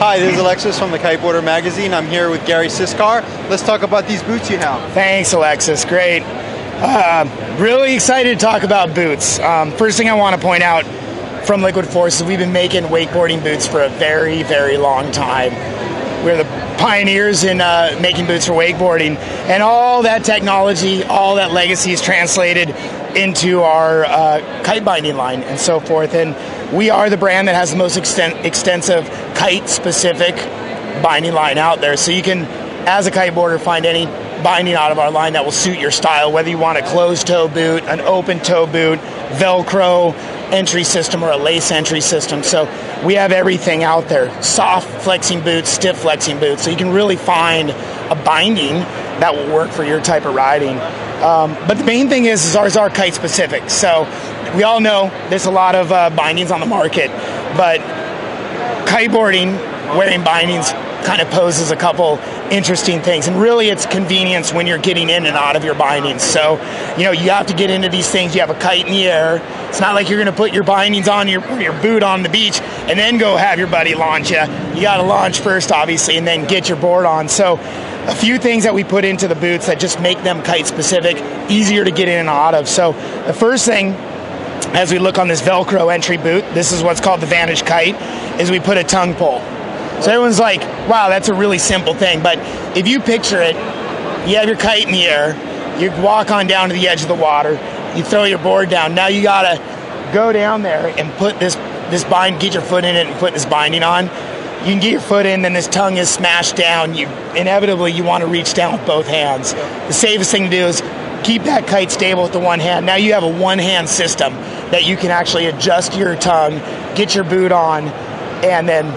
Hi, this is Alexis from the Kiteboarder magazine. I'm here with Gary Siskar. Let's talk about these boots you have. Thanks, Alexis. Great. Really excited to talk about boots. First thing I want to point out from Liquid Force is we've been making wakeboarding boots for a very, very long time. We're the pioneers in making boots for wakeboarding, and all that technology, all that legacy is translated into our kite binding line and so forth. And we are the brand that has the most extensive kite-specific binding line out there. So you can, as a kiteboarder, find any binding out of our line that will suit your style, whether you want a closed-toe boot, an open-toe boot, Velcro entry system, or a lace entry system. So we have everything out there. Soft flexing boots, stiff flexing boots. So you can really find a binding that will work for your type of riding. But the main thing is ours are kite specific. So we all know there's a lot of bindings on the market, but kiteboarding wearing bindings kind of poses a couple interesting things, and really it's convenience when you're getting in and out of your bindings. So you have to get into these things. You have a kite in the air. It's not like you're going to put your bindings on your boot on the beach and then go have your buddy launch you. You got to launch first, obviously, and then get your board on. So a few things that we put into the boots that just make them kite specific, easier to get in and out of. So the first thing, as we look on this Velcro entry boot, this is what's called the Vantage Kite, is we put a tongue pull. So everyone's like, wow, that's a really simple thing. But if you picture it, you have your kite in the air, you walk on down to the edge of the water, you throw your board down. Now you got to go down there and put this bind, get your foot in it and put this binding on. You can get your foot in, then this tongue is smashed down. Inevitably, you want to reach down with both hands. The safest thing to do is keep that kite stable with the one hand. Now you have a one-hand system that you can actually adjust your tongue, get your boot on, and then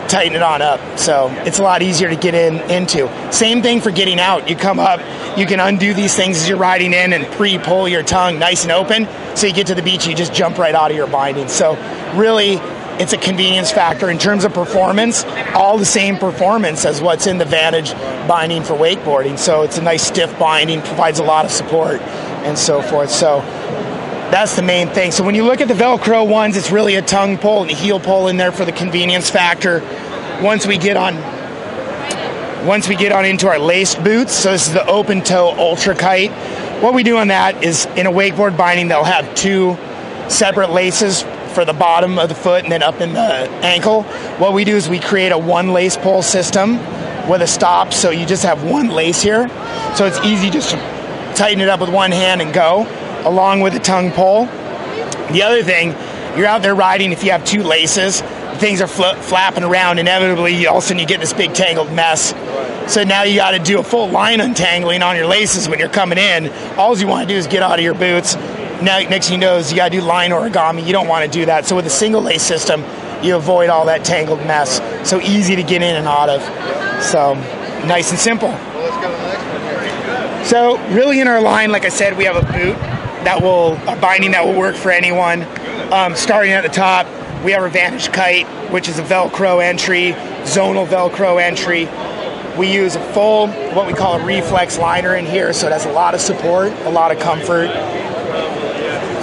tighten it on up. So it's a lot easier to get into. Same thing for getting out. You come up, you can undo these things as you're riding in and pre-pull your tongue nice and open. So you get to the beach, you just jump right out of your binding. So really, it's a convenience factor. In terms of performance, all the same performance as what's in the Vantage binding for wakeboarding. So it's a nice stiff binding, provides a lot of support and so forth. So that's the main thing. So when you look at the Velcro ones, it's really a tongue pull and a heel pull in there for the convenience factor. Once we get on into our laced boots, so this is the open toe Ultra Kite. What we do on that is, in a wakeboard binding, they'll have two separate laces for the bottom of the foot and then up in the ankle. What we do is we create a one lace pull system with a stop, so you just have one lace here. So it's easy just to tighten it up with one hand and go, along with a tongue pull. The other thing, you're out there riding, if you have two laces, things are flapping around, inevitably all of a sudden you get this big tangled mess. So now you got to do a full line untangling on your laces when you're coming in. All you want to do is get out of your boots. Now, next thing you know is you got to do line origami. You don't want to do that. So with a single lace system, you avoid all that tangled mess. So easy to get in and out of. So nice and simple. So really in our line, like I said, we have a boot a binding that will work for anyone. Starting at the top, we have our Vantage Kite, which is a Velcro entry, zonal Velcro entry. We use a full, what we call a reflex liner in here, so it has a lot of support, a lot of comfort.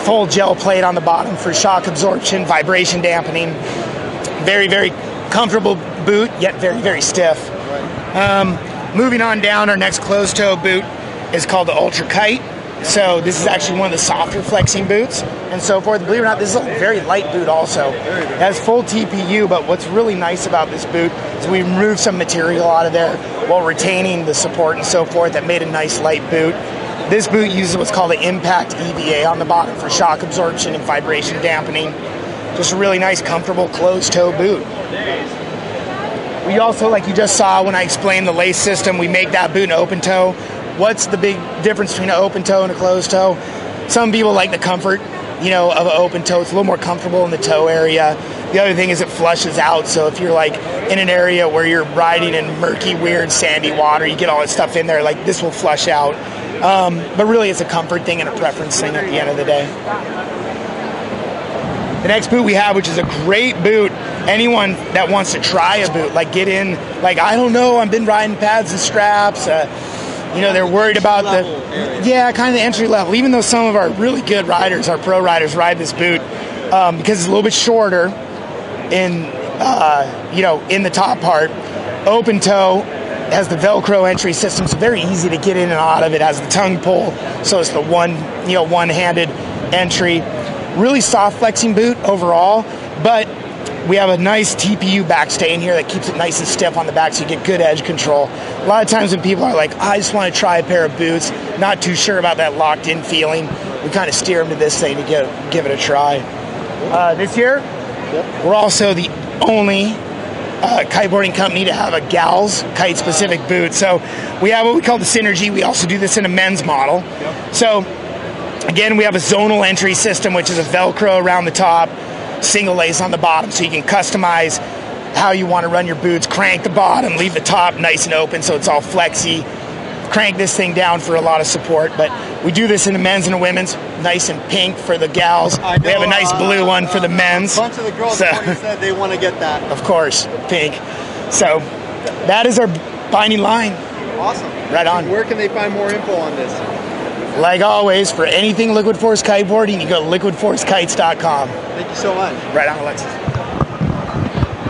Full gel plate on the bottom for shock absorption, vibration dampening. Very, very comfortable boot, yet very, very stiff. Moving on down, our next closed-toe boot is called the Ultra Kite. So this is actually one of the softer flexing boots and so forth. Believe it or not, this is a very light boot also. It has full TPU, but what's really nice about this boot is we removed some material out of there while retaining the support and so forth that made a nice light boot. This boot uses what's called an impact EVA on the bottom for shock absorption and vibration dampening. Just a really nice, comfortable closed-toe boot. We also, like you just saw when I explained the lace system, we make that boot an open toe. What's the big difference between an open toe and a closed toe? Some people like the comfort, of an open toe. It's a little more comfortable in the toe area. The other thing is it flushes out, so if you're like in an area where you're riding in murky, weird, sandy water, you get all that stuff in there, like this will flush out. But really it's a comfort thing and a preference thing at the end of the day. The next boot we have, which is a great boot, anyone that wants to try a boot, like get in, like, I don't know, I've been riding pads and straps, they're worried about kind of the entry level, even though some of our really good riders, our pro riders, ride this boot because it's a little bit shorter in in the top part. Open toe, has the Velcro entry system, so very easy to get in and out of. It has the tongue pull, so it's the one-handed entry. Really soft flexing boot overall, but we have a nice TPU backstay in here that keeps it nice and stiff on the back, so you get good edge control. A lot of times when people are like, I just want to try a pair of boots, not too sure about that locked-in feeling, we kind of steer them to this thing to give it a try. This year, we're also the only kiteboarding company to have a gal's kite-specific boot. So we have what we call the Synergy. We also do this in a men's model. So again, we have a zonal entry system, which is a Velcro around the top, single lace on the bottom, so you can customize how you want to run your boots. Crank the bottom, leave the top nice and open so it's all flexy. Crank this thing down for a lot of support, but we do this in the men's and the women's. Nice and pink for the gals. We have a nice blue one for the men's. A bunch of the girls said they want to get that. Of course, pink. So that is our binding line. Awesome. Right on. Where can they find more info on this? Like always, for anything Liquid Force Kiteboarding, you go to liquidforcekites.com. Thank you so much. Right on, Alexis.